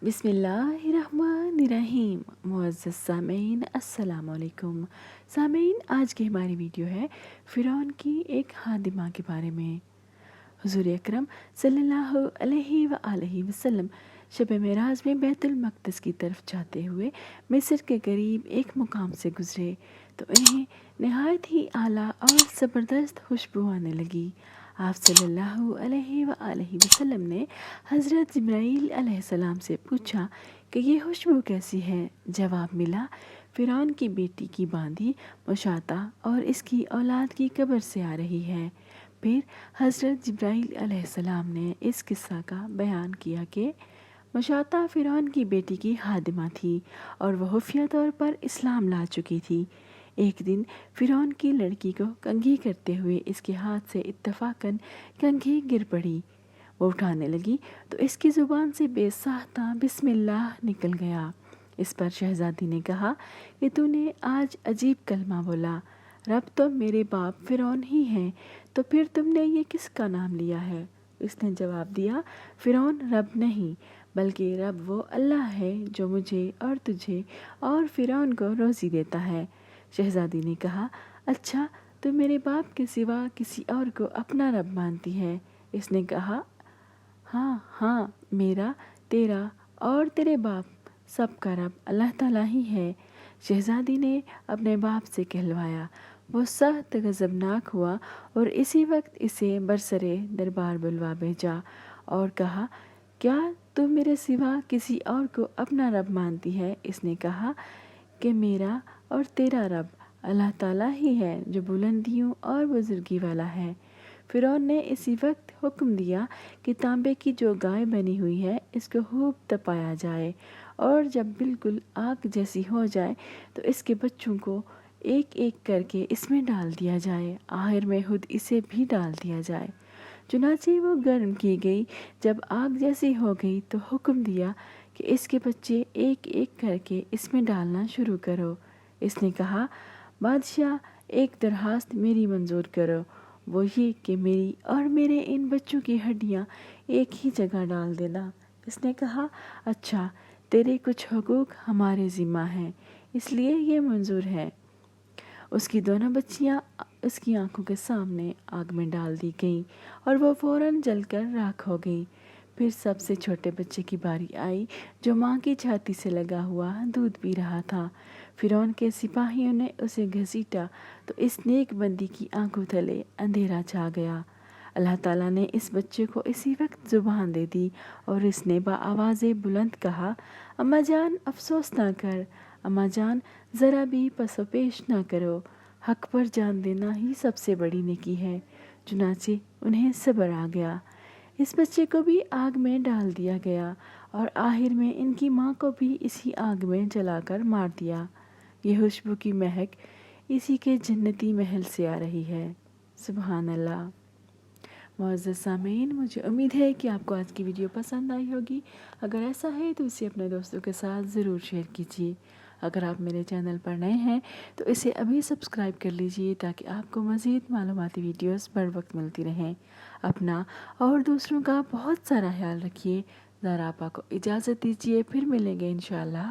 بسم اللہ الرحمن الرحیم۔ معزز سامعین السلام علیکم۔ سامعین، آج کی ہماری ویڈیو ہے فرعون کی ایک خادمہ کے بارے میں۔ حضور اکرم صلی اللہ علیہ وآلہ وسلم شب معراج میں بیت المقدس کی طرف جاتے ہوئے مصر کے قریب ایک مقام سے گزرے تو انہیں نہایت ہی اعلیٰ اور زبردست خوشبو آنے لگی۔ آپ صلی اللہ علیہ وآلہ وسلم نے حضرت جبرائیل علیہ السلام سے پوچھا کہ یہ خوشبو کیسی ہے؟ جواب ملا، فرعون کی بیٹی کی باندھی مشاطہ اور اس کی اولاد کی قبر سے آ رہی ہے۔ پھر حضرت جبرائیل علیہ السلام نے اس قصہ کا بیان کیا کہ مشاطہ فرعون کی بیٹی کی خادمہ تھی اور وہ خفیہ طور پر اسلام لا چکی تھی۔ ایک دن فرعون کی لڑکی کو کنگھی کرتے ہوئے اس کے ہاتھ سے اتفاقاً کنگھی گر پڑی۔ وہ اٹھانے لگی تو اس کی زبان سے بے ساختہ بسم اللہ نکل گیا۔ اس پر شہزادی نے کہا کہ تو نے آج عجیب کلمہ بولا، رب تو میرے باپ فرعون ہی ہیں، تو پھر تم نے یہ کس کا نام لیا ہے؟ اس نے جواب دیا، فرعون رب نہیں بلکہ رب وہ اللہ ہے جو مجھے اور تجھے اور فرعون کو روزی دیتا ہے۔ شہزادی نے کہا، اچھا تو میرے باپ کے سوا کسی اور کو اپنا رب مانتی ہے؟ اس نے کہا، ہاں میرا، تیرا اور تیرے باپ سب کا رب اللہ تعالیٰ ہی ہے۔ شہزادی نے اپنے باپ سے کہلوایا۔ وہ سخت غضبناک ہوا اور اسی وقت اسے برسرے دربار بلوا بھیجا اور کہا، کیا تو میرے سوا کسی اور کو اپنا رب مانتی ہے؟ اس نے کہا کہ میرا اور تیرا رب اللہ تعالیٰ ہی ہے جو بلندیوں اور بزرگی والا ہے۔ فرعون نے اسی وقت حکم دیا کہ تانبے کی جو گائے بنی ہوئی ہے اس کو خوب تپایا جائے اور جب بالکل آگ جیسی ہو جائے تو اس کے بچوں کو ایک ایک کر کے اس میں ڈال دیا جائے، آخر میں خود اسے بھی ڈال دیا جائے۔ چنانچہ وہ گرم کی گئی۔ جب آگ جیسی ہو گئی تو حکم دیا کہ اس کے بچے ایک ایک کر کے اس میں ڈالنا شروع کرو۔ اس نے کہا، بادشاہ ایک درخواست میری منظور کرو، وہ یہ کہ میری اور میرے ان بچوں کی ہڈیاں ایک ہی جگہ ڈال دینا۔ اس نے کہا، اچھا تیرے کچھ حقوق ہمارے ذمہ ہیں اس لیے یہ منظور ہے۔ اس کی دونوں بچیاں اس کی آنکھوں کے سامنے آگ میں ڈال دی گئیں اور وہ فوراً جل کر راکھ ہو گئی۔ پھر سب سے چھوٹے بچے کی باری آئی جو ماں کی چھاتی سے لگا ہوا دودھ پی رہا تھا۔ فرعون کے سپاہیوں نے اسے گھسیٹا تو اس نیک بندی کی آنکھوں تلے اندھیرا چھا گیا۔ اللہ تعالیٰ نے اس بچے کو اسی وقت زبان دے دی اور اس نے بآواز بلند کہا، اماں جان افسوس نہ کر، اماں جان ذرا بھی پس و پیش نہ کرو، حق پر جان دینا ہی سب سے بڑی نیکی ہے۔ چنانچہ انہیں صبر آ گیا۔ اس بچے کو بھی آگ میں ڈال دیا گیا اور آخر میں ان کی ماں کو بھی اسی آگ میں جلا کر مار دیا۔ یہ خوشبو کی مہک اسی کے جنتی محل سے آ رہی ہے۔ سبحان اللہ۔ معزز سامعین، مجھے امید ہے کہ آپ کو آج کی ویڈیو پسند آئی ہوگی۔ اگر ایسا ہے تو اسے اپنے دوستوں کے ساتھ ضرور شیئر کیجیے۔ اگر آپ میرے چینل پر نئے ہیں تو اسے ابھی سبسکرائب کر لیجیے تاکہ آپ کو مزید معلوماتی ویڈیوز بر وقت ملتی رہیں۔ اپنا اور دوسروں کا بہت سارا خیال رکھیے۔ ذرا آپا کو اجازت دیجیے، پھر ملیں گے انشاءاللہ۔